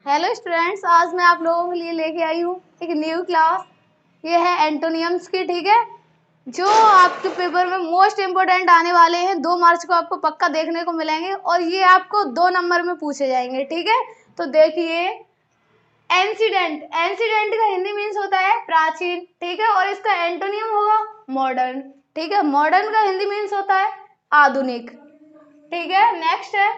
Hello students, आज मैं आप लोगों के लिए लेके आई हूँ एक न्यू क्लास। ये है एंटोनियम्स की, ठीक है, जो आपके पेपर में मोस्ट इम्पोर्टेंट आने वाले हैं। 2 मार्च को आपको पक्का देखने को मिलेंगे और ये आपको 2 नंबर में पूछे जाएंगे, ठीक है। तो देखिए, एंसीडेंट। एंसीडेंट का हिंदी मीन्स होता है प्राचीन, ठीक है, और इसका एंटोनियम होगा मॉडर्न, ठीक है। मॉडर्न का हिंदी मीन्स होता है आधुनिक, ठीक है। नेक्स्ट है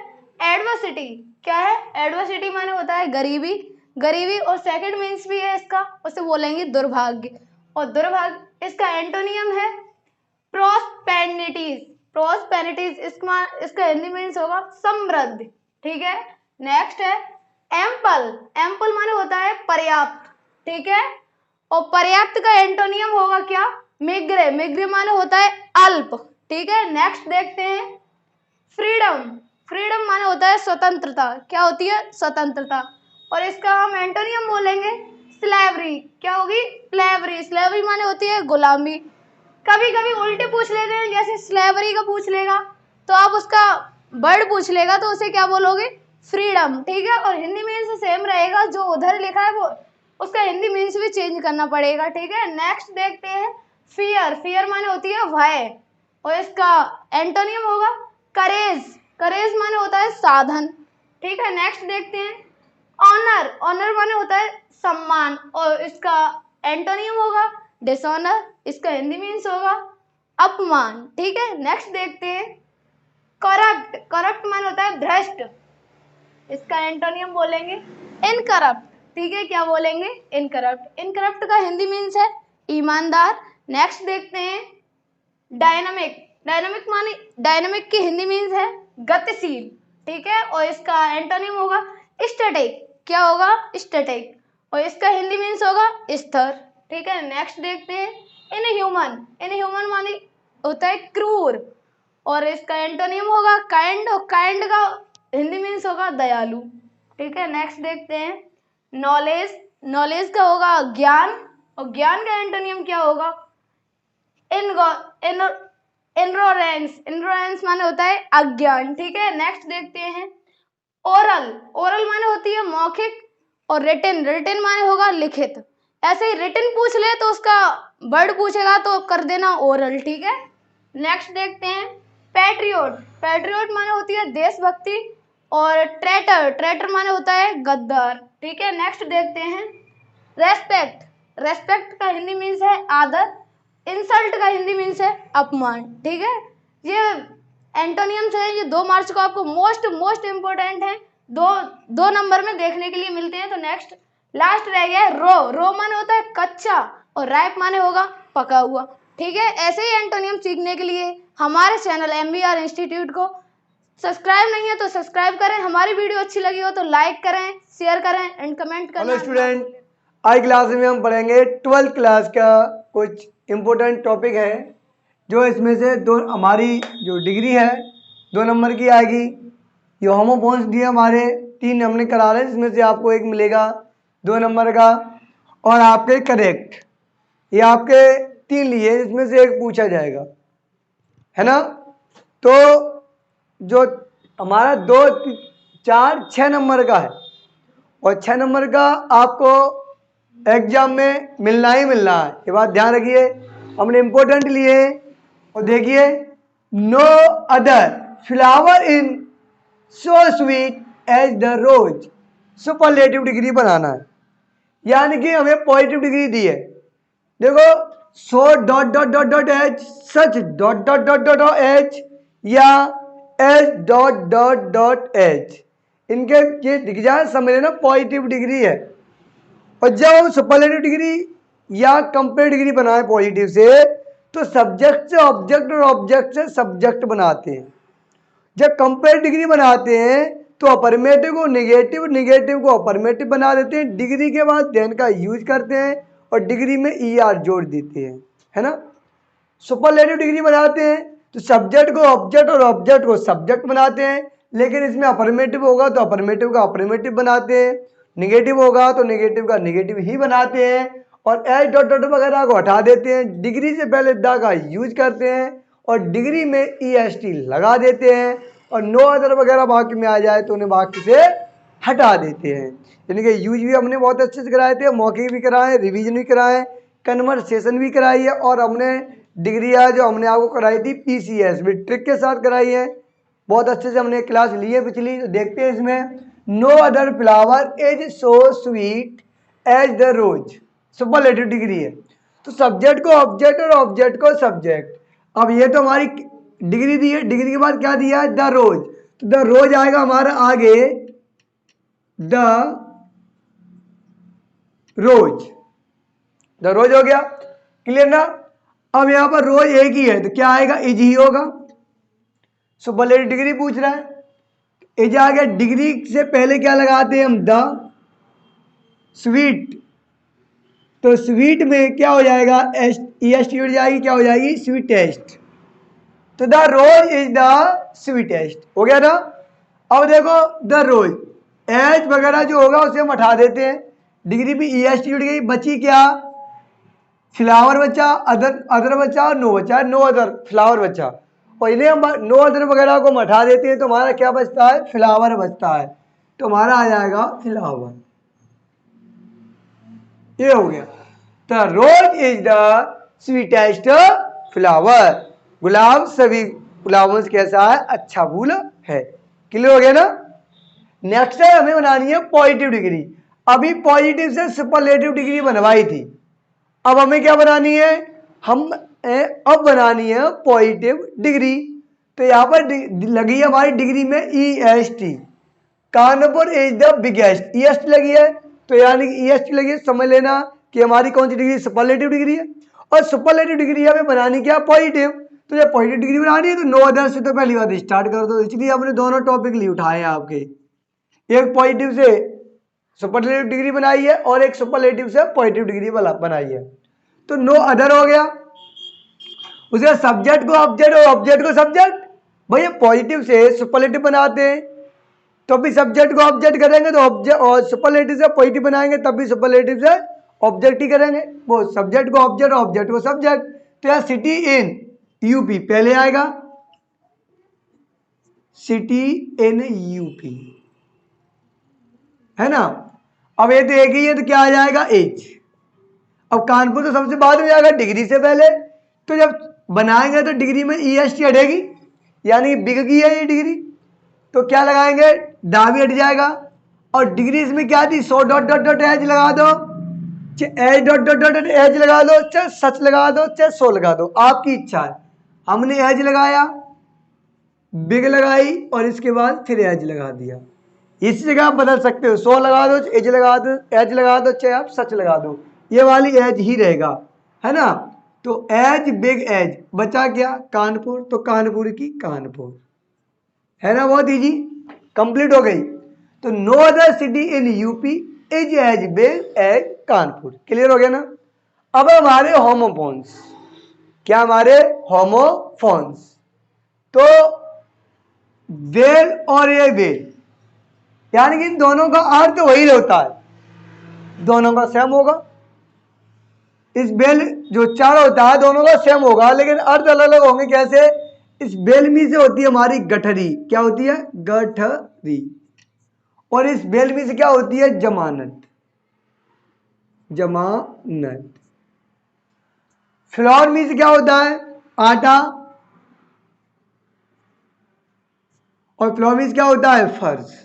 एडवर्सिटी। क्या है एडवर्सिटी? माने होता है गरीबी, गरीबी, और सेकंड मीन्स भी है इसका, उसे बोलेंगे दुर्भाग्य। और दुर्भाग्य इसका एंटोनियम है प्रोस्पेरिटीज। प्रोस्पेरिटीज इसका हिंदी मीन्स होगा समृद्ध, ठीक है। नेक्स्ट है एम्पल। एम्पल माने होता है पर्याप्त, ठीक है, और पर्याप्त का एंटोनियम होगा क्या? मिग्रे। मिग्रे माने होता है अल्प, ठीक है। नेक्स्ट देखते हैं फ्रीडम। फ्रीडम माने होता है स्वतंत्रता। क्या होती है? स्वतंत्रता। और इसका हम एंटोनियम बोलेंगे स्लेवरी। क्या होगी? स्लेवरी। स्लेवरी माने होती है गुलामी। कभी कभी उल्टे पूछ लेते हैं, जैसे स्लेवरी का पूछ लेगा तो आप उसका वर्ड पूछ लेगा तो उसे क्या बोलोगे? फ्रीडम, ठीक है। और हिंदी मीन्स सेम रहेगा, जो उधर लिखा है वो उसका हिंदी मीन्स भी चेंज करना पड़ेगा, ठीक है। नेक्स्ट देखते हैं फियर। फियर माने होती है भय, और इसका एंटोनियम होगा करेज। करेज माने होता है साधन, ठीक है। नेक्स्ट देखते हैं ऑनर। ऑनर माने होता है सम्मान, और इसका एंटोनियम होगा डिसऑनर। इसका हिंदी मीन्स होगा अपमान, ठीक है। नेक्स्ट देखते हैं करप्ट। करप्ट माने होता है भ्रष्ट। इसका एंटोनियम बोलेंगे इनकरप्ट, ठीक है। क्या बोलेंगे? इनकरप्ट। इनकरप्ट का हिंदी मीन्स है ईमानदार। नेक्स्ट देखते हैं डायनामिक। डायनामिक माने डायनामिक की हिंदी मीन्स है गतिशील, ठीक है, और इसका एंटोनिम होगा स्टैटिक। क्या होगा? स्टैटिक, और इसका हिंदी मीन्स होगा स्थिर, ठीक है। नेक्स्ट देखते हैं इनह्यूमन। इनह्यूमन माने होता है क्रूर, और इसका एंटोनिम होगा काइंड, और काइंड का हिंदी मीन्स होगा दयालु, ठीक है। नेक्स्ट देखते हैं नॉलेज। नॉलेज का होगा ज्ञान, और ज्ञान का एंटोनियम क्या होगा? इग्नोरेंस। इग्नोरेंस माने होता है अज्ञान, ठीक है। नेक्स्ट देखते हैं ओरल। ओरल माने होती है मौखिक, और रिटन। रिटन माने होगा लिखित। ऐसे ही रिटन पूछ ले तो उसका वर्ड पूछेगा तो कर देना ओरल, ठीक है। नेक्स्ट देखते हैं पैट्रियोट। पैट्रियोट माने होती है देशभक्ति, और ट्रेटर। ट्रेटर माने होता है गद्दार, ठीक है। नेक्स्ट देखते हैं रेस्पेक्ट। रेस्पेक्ट का हिंदी मीन्स है आदर। इंसल्ट का हिंदी मीन्स है अपमान, ठीक है। ये एंटोनियम्स है, ये 2 मार्च को आपको मोस्ट इम्पोर्टेंट है। दो नंबर में देखने के लिए मिलते हैं। तो नेक्स्ट लास्ट रह गया है रो। रो माने होता है कच्चा, और राइप माने होगा पका हुआ, ठीक है। ऐसे ही एंटोनियम सीखने के लिए हमारे चैनल MBR इंस्टीट्यूट को सब्सक्राइब नहीं है तो सब्सक्राइब करें। हमारी वीडियो अच्छी लगी हो तो लाइक करें, शेयर करें एंड कमेंट करें। हेलो स्टूडेंट, आज क्लास में हम पढ़ेंगे 12th क्लास का कुछ इम्पोर्टेंट टॉपिक है, जो इसमें से हमारी जो डिग्री है 2 नंबर की आएगी। ये होमोफोन्स दिए हमारे 3 हमने करा रहे हैं, इसमें से आपको एक मिलेगा 2 नंबर का, और आपके करेक्ट ये आपके 3 लिए, इसमें से एक पूछा जाएगा, है ना। तो जो हमारा 2, 4, 6 नंबर का है, और 6 नंबर का आपको एग्जाम में मिलना ही मिलना है, ये बात ध्यान रखिए। हमने इम्पोर्टेंट लिए, और देखिए no other flower in so sweet as the rose. Superlative degree बनाना है, यानी कि हमें पॉजिटिव डिग्री दी है। देखो so dot dot dot dot as, such dot dot dot dot as, या as dot dot dot as, इनके ये दिख जाए समझ लेना पॉजिटिव डिग्री है। और जब हम सुपरलेटिव डिग्री या कंपेयर डिग्री बनाए पॉजिटिव से, तो सब्जेक्ट से ऑब्जेक्ट और ऑब्जेक्ट से सब्जेक्ट बनाते हैं। जब कंपेयर डिग्री बनाते हैं तो अफर्मेटिव को निगेटिव, निगेटिव को अफर्मेटिव बना देते हैं, डिग्री के बाद देन का यूज करते हैं और डिग्री में ER जोड़ देते हैं, है ना। सुपरलेटिव डिग्री बनाते हैं तो सब्जेक्ट को ऑब्जेक्ट और ऑब्जेक्ट को सब्जेक्ट बनाते हैं, लेकिन इसमें अफर्मेटिव होगा तो अफर्मेटिव का अफर्मेटिव बनाते हैं, निगेटिव होगा तो निगेटिव का निगेटिव ही बनाते हैं, और एच डॉट डॉट वगैरह को हटा देते हैं, डिग्री से पहले द का यूज करते हैं, और डिग्री में EST लगा देते हैं, और नो अदर वगैरह वाक्य में आ जाए तो उन्हें वाक्य से हटा देते हैं। यानी कि यूज भी हमने बहुत अच्छे से कराए थे, मौखिक भी कराए, रिवीजन भी कराए, कन्वर्सेशन भी कराई है, और हमने डिग्री है जो हमने आपको कराई थी PCS भी ट्रिक के साथ कराई है। बहुत अच्छे से हमने क्लास ली है पिछली। तो देखते हैं इसमें, no other flower is so sweet as the rose, superlative degree है। तो सब्जेक्ट को ऑब्जेक्ट और ऑब्जेक्ट को सब्जेक्ट। अब ये तो हमारी डिग्री दी है, डिग्री के बाद क्या दिया है, द रोज। तो द रोज आएगा हमारा आगे द रोज, द रोज हो गया, क्लियर ना। अब यहां पर रोज एक ही है तो क्या आएगा, इज ही होगा। सुपरलेटिव डिग्री पूछ रहा है, इज आ गया। डिग्री से पहले क्या लगाते हैं हम, द स्वीट। तो स्वीट में क्या हो जाएगा, EST उड़ जाएगी, क्या हो जाएगी, स्वीटेस्ट। तो the rose is the sweetest हो गया ना। अब देखो द रोज, एज वगैरह जो होगा उसे हम हटा देते हैं। डिग्री भी EST उड़ गई, बची क्या, फ्लावर बचा, अदर बचा और नो बचा, नो अदर फ्लावर बचा। और इन्हें हम नो अदर वगैरह को हम हटा देते हैं तो हमारा क्या बचता है, फ्लावर बचता है। तो हमारा आ जाएगा फ्लावर, ये हो गया। The rose is the sweetest flower, गुलाब सभी गुलाबों से कैसा है, अच्छा फूल है। क्लियर हो गया ना। नेक्स्ट है, हमें बनानी है पॉजिटिव डिग्री। अभी पॉजिटिव से सुपरलेटिव डिग्री बनवाई थी, अब हमें क्या बनानी है, हम अब बनानी है पॉजिटिव डिग्री। तो यहां पर लगी है हमारी डिग्री में EST, Kanpur is the biggest, EST लगी है। तो यानी कि EST लगी है, समझ लेना कि हमारी कौन सी डिग्री, सुपरलेटिव डिग्री है। और सुपरलेटिव डिग्री हमें बनानी क्या, पॉजिटिव। तो जब पॉजिटिव डिग्री बनानी है तो नो अदर से तो पहली बात स्टार्ट कर दो। इसलिए हमने दोनों टॉपिक लिए उठाए हैं आपके, एक पॉजिटिव से सुपरलेटिव डिग्री बनाई है और एक सुपरलेटिव से पॉजिटिव डिग्री बनाई है। तो नो अदर हो गया, उसके सब्जेक्ट को ऑब्जेक्ट और ऑब्जेक्ट को सब्जेक्ट। भैया पॉजिटिव से सुपरलेटिव बनाते हैं तो भी सब्जेक्ट को ऑब्जेक्ट करेंगे, तो ऑब्जेक्ट, और सुपरलेटिव से पॉजिटिव बनाएंगे तब भी सुपरलेटिव से ऑब्जेक्ट ही करेंगे। वो सब्जेक्ट को ऑब्जेक्ट, ऑब्जेक्ट को सब्जेक्ट। तो यार सिटी इन यूपी पहले आएगा, सिटी इन यूपी, है ना। अब ये तो एक ही है तो क्या आ जाएगा, एज। अब कानपुर तो सबसे बाद में जाएगा, डिग्री से पहले। तो जब बनाएंगे तो डिग्री में EST हटेगी, यानी बिक गई है ये डिग्री। तो क्या लगाएंगे, डा भी हट जाएगा। और डिग्री इसमें क्या थी, 100 डॉट डॉट डॉट एज लगा दो, चाहे as dot dot dot as लगा दो, चाहे सच लगा दो, चाहे 100 लगा दो, आपकी इच्छा है। हमने एज लगाया, बिग लगाई और इसके बाद फिर एज लगा दिया। इसी जगह आप बदल सकते हो, 100 लगा दो, एज लगा दो, एज लगा दो, चाहे आप सच लगा दो, ये वाली एज ही रहेगा, है ना। तो एज बिग एज बचा क्या, कानपुर, तो कानपुर की कानपुर, है ना। बहुत इजी, कंप्लीट हो गई। तो no other city in UP is as big as Kanpur, clear हो गया ना। अब हमारे होमोफोन्स, क्या हमारे होमोफोन्स, तो वेल और ये वेल, यानी कि इन दोनों का अर्थ वही होता है, दोनों का सेम होगा। इस बेल जो उच्चारण होता है दोनों का सेम होगा, लेकिन अर्थ अलग अलग होंगे। कैसे, इस बेलमी से होती है हमारी गठरी, क्या होती है, गठरी। और इस बेलमी से क्या होती है, जमानत, जमानत। फ्लोर मी से क्या होता है, आटा। और फ्लोर मी से क्या होता है, फर्श,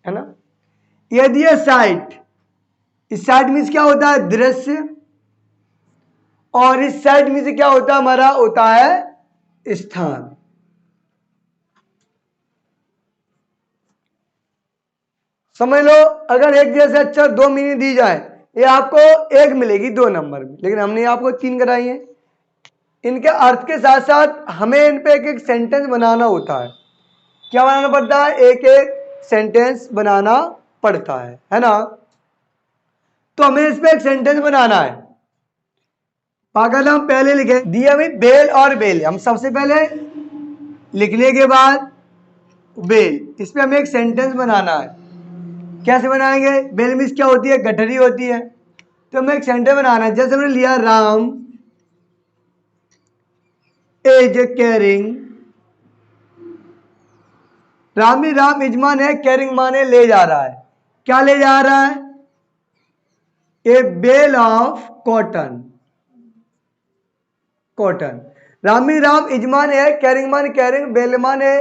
है ना। यदि ये साइट, इस साइड में क्या होता है, दृश्य। और इस साइड में से क्या होता है, हमारा होता है स्थान। समझ लो, अगर एक जैसे अक्षर 2 मीनिंग दी जाए, ये आपको 1 मिलेगी 2 नंबर में, लेकिन हमने आपको 3 कराई है। इनके अर्थ के साथ साथ हमें इन पे एक एक सेंटेंस बनाना होता है। क्या बनाना पड़ता है, एक एक सेंटेंस बनाना पड़ता है ना। तो हमें इस पे एक सेंटेंस बनाना है। अगर हम पहले लिखे दिया भाई बेल और बेल, हम सबसे पहले लिखने के बाद बेल, इस पे हमें एक सेंटेंस बनाना है। कैसे बनाएंगे, बेल मीन्स क्या होती है, गठरी होती है। तो हमें एक सेंटेंस बनाना है। जैसे हमने लिया, Ram is carrying Rami Ram is a man है, कैरिंग माने ले जा रहा है। क्या ले जा रहा है? A bale of cotton. Cotton. रामी राम इजमान है, कैरिंग मान कैरिंग, बेल माने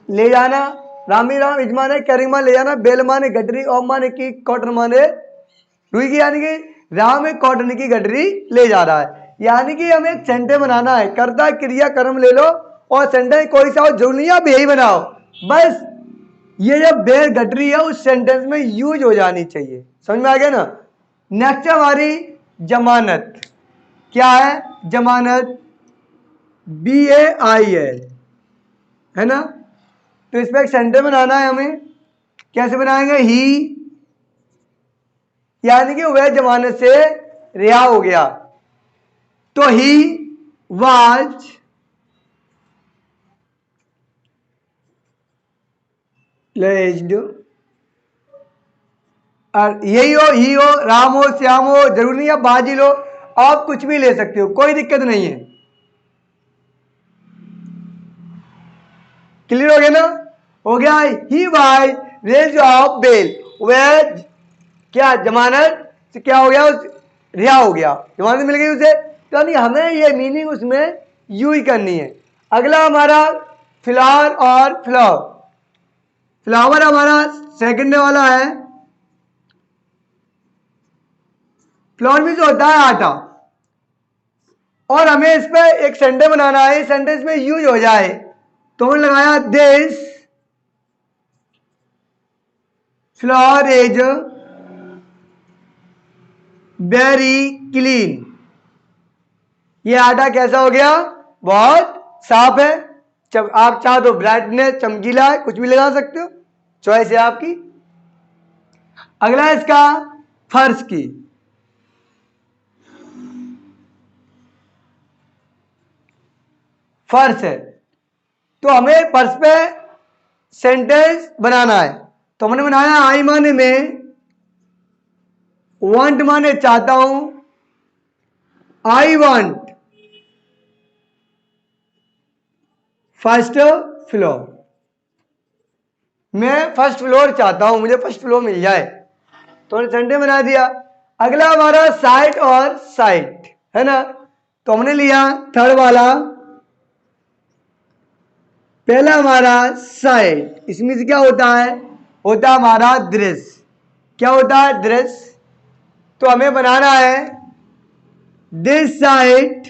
ले जाना। रामी राम इजमान है, कैरिंग मान ले जाना, बेल माने गडरी, और माने की, कॉटन माने रुई की, यानी कि राम एक कॉटन की गडरी ले जा रहा है। यानी कि हमें एक सेंटेंस बनाना है, कर्ता क्रिया कर्म ले लो और सेंटेंस कोई सा हो, जरूरी नहीं आप यही बनाओ, बस ये जब बेल गडरी है उस सेंटेंस में यूज हो जानी चाहिए। समझ में आ गया ना? नेक्स्ट हमारी जमानत। क्या है? जमानत, BAIL, है ना? तो इस पर एक सेंटेंस बनाना है हमें। कैसे बनाएंगे? ही, यानी कि वह जमानत से रिहा हो गया, तो ही वाज लेज्ड। और यही हो, ही हो, राम हो, श्याम हो, जरूरी नहीं आप बाजी लो, आप कुछ भी ले सकते हो, कोई दिक्कत नहीं है। क्लियर हो गया ना? हो गया। He was raise of bail, वह क्या जमानत से क्या हो गया, रिहा हो गया, जमानत मिल गई उसे। तो यानी हमें ये मीनिंग उसमें यूज करनी है। अगला हमारा फ्लावर और फ्लावर। फ्लावर हमारा सेकंड वाला है। फ्लावर मीन्स होता है आटा, और हमें इस पे एक सेंटेंस बनाना है, सेंटेंस में यूज हो जाए, तो हमने लगाया this flower is very clean. ये आटा कैसा हो गया? बहुत साफ है। आप चाहो तो ब्राइटनेस, चमकीला है, कुछ भी लगा सकते हो, चॉइस है आपकी। अगला है इसका फर्श की। फर्श है, तो हमें फर्श पे सेंटेंस बनाना है, तो हमने बनाया आई माने में, वांट माने चाहता हूं, आई वांट फर्स्ट फ्लोर। मैं फर्स्ट फ्लोर चाहता हूं, मुझे फर्स्ट फ्लोर मिल जाए, तो हमने सेंटेंस बना दिया। अगला हमारा साइट और साइट है ना, तो हमने लिया थर्ड वाला। पहला हमारा साइट, इसमें से क्या होता है? होता हमारा दृश्य। क्या होता है? दृश्य। तो हमें बनाना है this site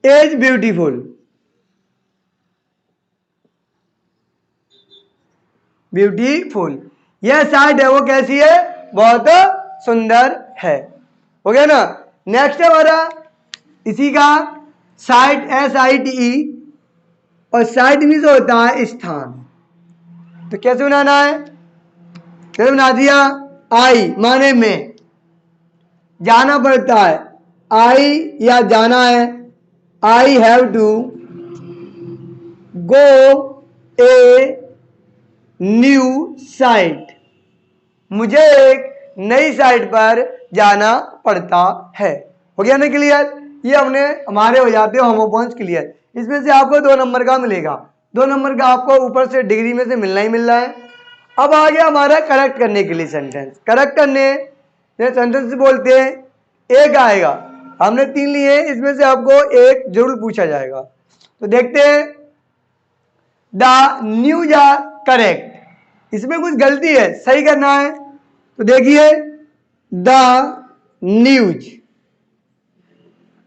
is beautiful. Beautiful, यह साइट है वो कैसी है? बहुत सुंदर है। हो गया ना? नेक्स्ट हमारा इसी का साइट, SITE, और साइट मीन्स होता है स्थान। तो कैसे बनाना है? कैसे बना दिया? आई माने में, जाना पड़ता है, आई या जाना है, I have to go a new site, मुझे एक नई साइट पर जाना पड़ता है। हो गया ना क्लियर? ये हमने हमारे हो जाते हैं होमोफोन्स क्लियर। इसमें से आपको 2 नंबर का मिलेगा, 2 नंबर का आपको ऊपर से डिग्री में से मिलना ही मिल रहा है। अब आ गया हमारा करेक्ट करने के लिए सेंटेंस। करेक्ट करने सेंटेंस बोलते हैं, एक आएगा, हमने 3 लिए, इसमें से आपको एक जरूर पूछा जाएगा। तो देखते हैं, द न्यूज आर करेक्ट, इसमें कुछ गलती है, सही करना है। तो देखिए द न्यूज,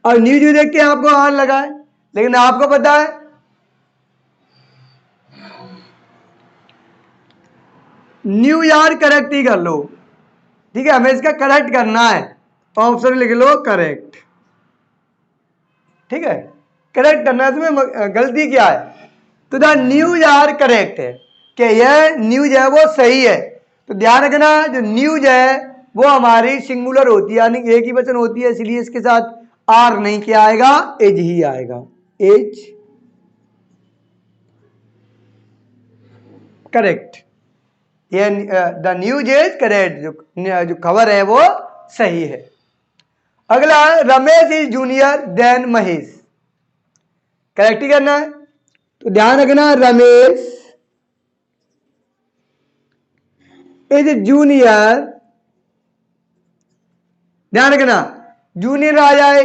और न्यूज देख के आपको आर लगा है, लेकिन आपको पता है न्यूज आर करेक्ट ही कर लो, ठीक है? हमें इसका करेक्ट करना है, तो ऑप्शन लिख लो करेक्ट, ठीक है? करेक्ट करना है, इसमें गलती क्या है? तो द न्यूज आर करेक्ट है कि यह न्यूज है वो सही है। तो ध्यान रखना, जो न्यूज है वो हमारी सिंगुलर होती है, यानी एक ही वचन होती है, इसलिए इसके साथ आर नहीं क्या आएगा, एज ही आएगा, एज। करेक्ट, ये द न्यूज इज करेक्ट, जो खबर है वो सही है। अगला, Ramesh is junior than Mahesh. Correct ही करना है। तो ध्यान रखना, रमेश इज जूनियर, ध्यान रखना, जूनियर आ जाए,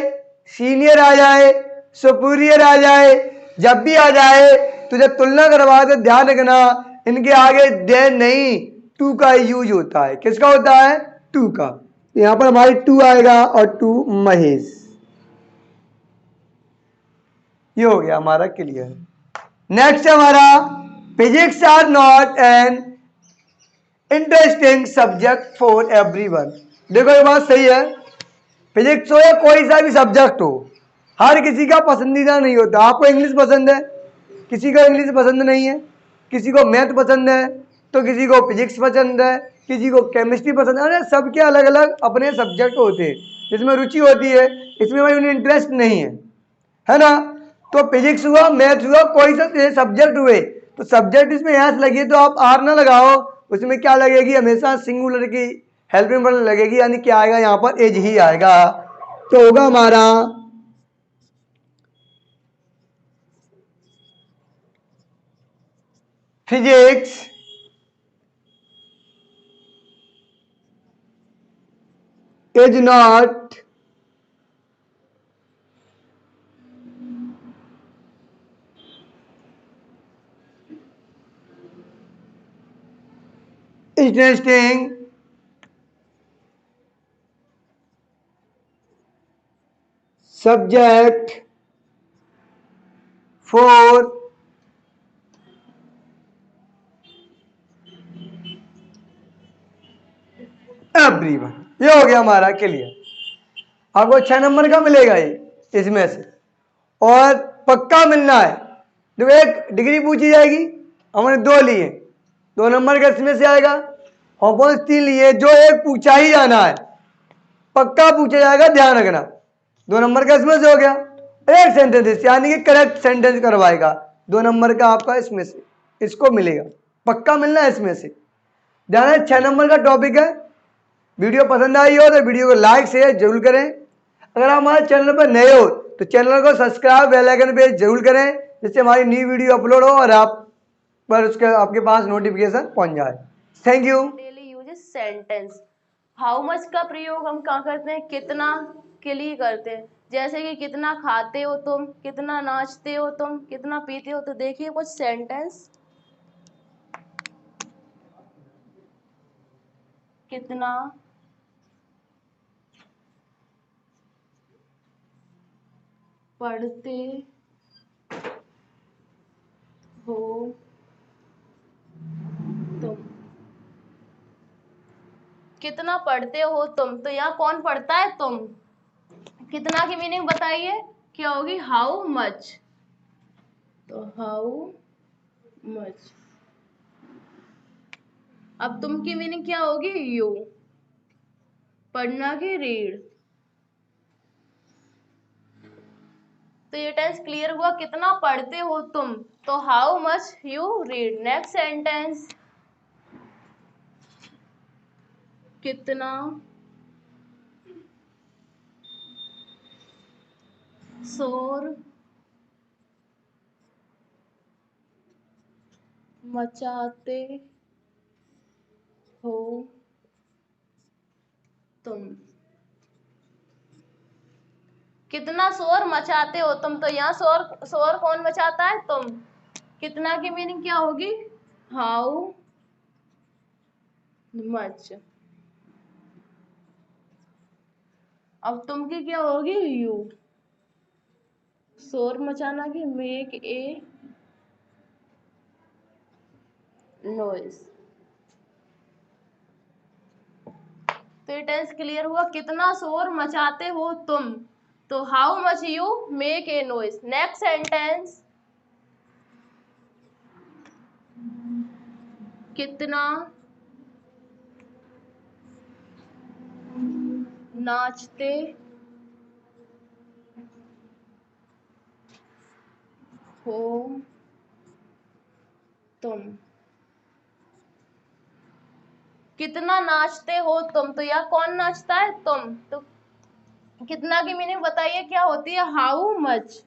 सीनियर आ जाए, सुपीरियर आ जाए, जब भी आ जाए तो जब तुलना करवा तो ध्यान रखना इनके आगे दे नहीं, टू का यूज होता है। किसका होता है? टू का। यहां पर हमारी टू आएगा और टू महेश। ये हो गया हमारा क्लियर। नेक्स्ट हमारा, physics are not an interesting subject for everyone. देखो ये बात सही है, फिजिक्स हो या कोई सा भी सब्जेक्ट हो, हर किसी का पसंदीदा नहीं होता। आपको इंग्लिश पसंद है, किसी को इंग्लिश पसंद नहीं है, किसी को मैथ पसंद है, तो किसी को फिजिक्स पसंद है, किसी को केमिस्ट्री पसंद है। अरे सबके अलग अलग अपने सब्जेक्ट होते हैं जिसमें रुचि होती है, इसमें भाई उन्हें इंटरेस्ट नहीं है ना। तो फिजिक्स हुआ, मैथ हुआ, कोई सा सब्जेक्ट हुए, तो सब्जेक्ट इसमें एस लगी तो आप आर ना लगाओ, उसमें क्या लगेगी? हमेशा सिंगुलर की हेल्पिंग वर्ब लगेगी, यानी क्या आएगा यहाँ पर? एज ही आएगा। तो होगा हमारा physics is not interesting subject for everyone. ये हो गया हमारा क्लियर। आपको 6 नंबर का मिलेगा ये इसमें से, और पक्का मिलना है। देखो एक डिग्री पूछी जाएगी, हमने 2 लिए, 2 नंबर का इसमें से आएगा। ऑपोज 3 लिए, जो एक पूछा ही जाना है, पक्का पूछा जाएगा, ध्यान रखना। 2 नंबर का इसमें से हो गया। एक सेंटेंस यानी कि करेक्ट सेंटेंस करवाएगा, 2 नंबर का आपका इसमें से इसको मिलेगा, पक्का मिलना है इसमें से। ध्यान है, 6 नंबर का टॉपिक है। वीडियो पसंद आई हो तो वीडियो को लाइक शेयर जरूर करें। अगर आप हमारे चैनल पर नए हो तो चैनल को सब्सक्राइब, बेल आइकन पे जरूर करें, जिससे हमारी नई वीडियो अपलोड हो और आप पर उसके आपके पास नोटिफिकेशन पहुंच जाए। Thank you. Daily use sentence. How much का प्रयोग हम कहाँ करते हैं? कितना के लिए करते हैं। जैसे कि कितना खाते हो तुम, कितना नाचते हो तुम, कितना पीते हो। तो देखिए कुछ सेंटेंस, कितना पढ़ते हो तुम, कितना पढ़ते हो तुम। तो यहाँ कौन पढ़ता है? तुम। कितना की मीनिंग बताइए क्या होगी? How much. तो हाउ मच। अब तुम की मीनिंग क्या होगी? यू। पढ़ना की रीड। तो ये टेंस क्लियर हुआ, कितना पढ़ते हो तुम, तो how much you read. Next sentence, कितना शोर मचाते हो तुम। कितना शोर मचाते हो तुम, तो यहाँ शोर शोर कौन मचाता है? तुम। कितना की मीनिंग क्या होगी? How much. अब तुम की क्या होगी? यू। शोर मचाना की मेक ए नॉइज। तो ये टेंस क्लियर हुआ, कितना शोर मचाते हो तुम, तो how much you make a noise. Next sentence, कितना नाचते हो तुम। कितना नाचते हो तुम, तो यह कौन नाचता है? तुम। तो कितना की मीनिंग बताइए क्या होती है? How much.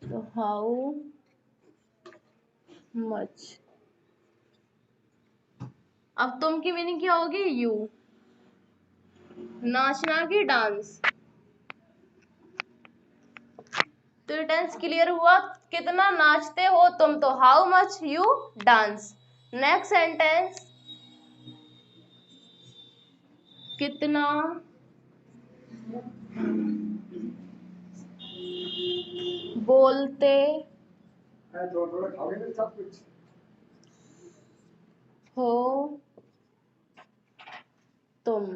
तो हाउ मच। अब तुम की मीनिंग क्या होगी? यू। नाचना की डांस। तो ये टेंस क्लियर हुआ, कितना नाचते हो तुम, तो how much you dance. Next sentence, कितना बोलते हो तुम।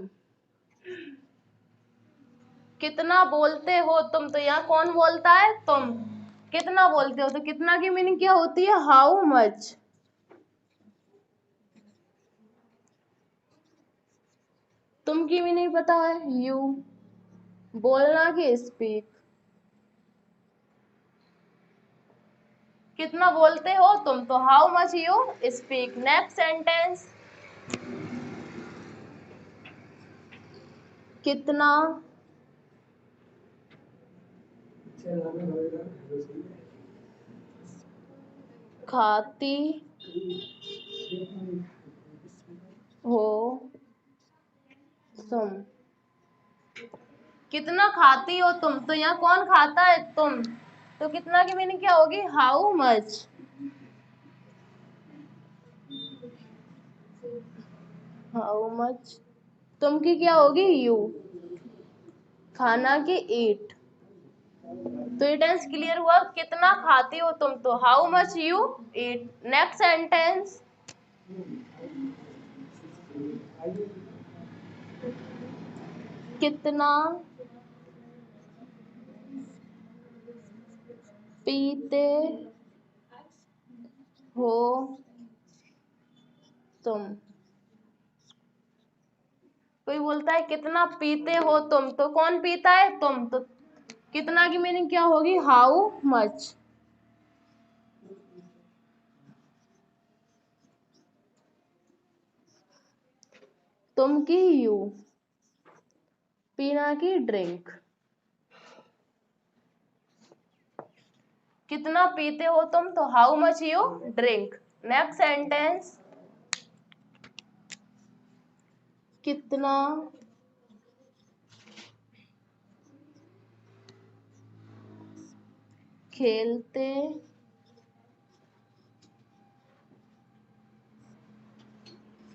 कितना बोलते हो तुम, तो यहाँ कौन बोलता है? तुम। कितना बोलते हो, तो कितना की मीनिंग क्या होती है? How much. तुम की मीनिंग पता है? यू। बोलना की स्पीक। कितना बोलते हो तुम, तो how much you speak. Next sentence, कितना खाती हो तुम। कितना खाती हो तुम, तो यहाँ कौन खाता है? तुम। तो कितना की मीनिंग क्या होगी? How much. How much. तुम की क्या होगी? यू। खाना की ईट। तो ये टेंस क्लियर हुआ, कितना खाती हो तुम, तो how much you eat. Next sentence, कितना पीते हो तुम। कोई बोलता है कितना पीते हो तुम, तो कौन पीता है? तुम। तो कितना की मीनिंग क्या होगी? How much. तुम की यू। पीना की ड्रिंक। कितना पीते हो तुम, तो how much you drink. Next sentence, कितना खेलते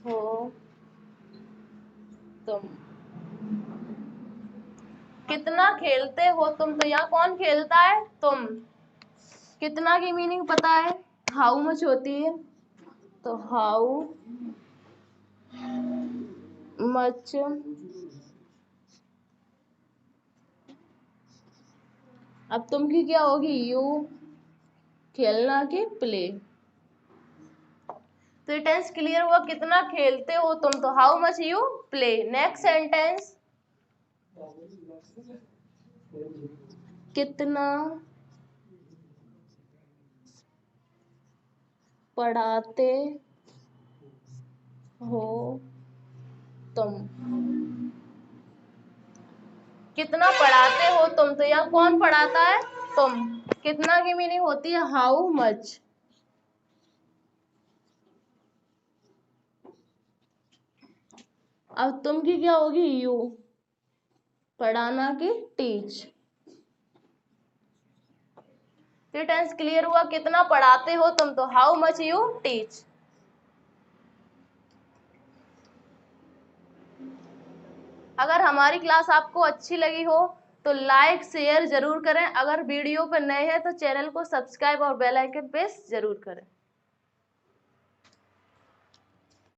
हो तुम। कितना खेलते हो तुम, तो यहाँ कौन खेलता है? तुम। कितना की मीनिंग पता है? हाउ मच होती है, तो हाउ मच अब तुम की क्या होगी? यू। खेलना की प्ले। तो ये टेंस क्लियर हुआ, कितना खेलते हो तुम, तो how much you play. Next sentence, कितना पढ़ाते हो तुम। कितना पढ़ाते हो तुम, तो यहाँ कौन पढ़ाता है? तुम। कितना की मीनिंग होती है? How much. अब तुम की क्या होगी? यू। पढ़ाना की टीच। ये टेंस क्लियर हुआ, कितना पढ़ाते हो तुम, तो हाउ मच यू टीच। अगर हमारी क्लास आपको अच्छी लगी हो तो लाइक शेयर जरूर करें। अगर वीडियो पर नए हैं तो चैनल को सब्सक्राइब और बेल आइकन प्रेस जरूर करें।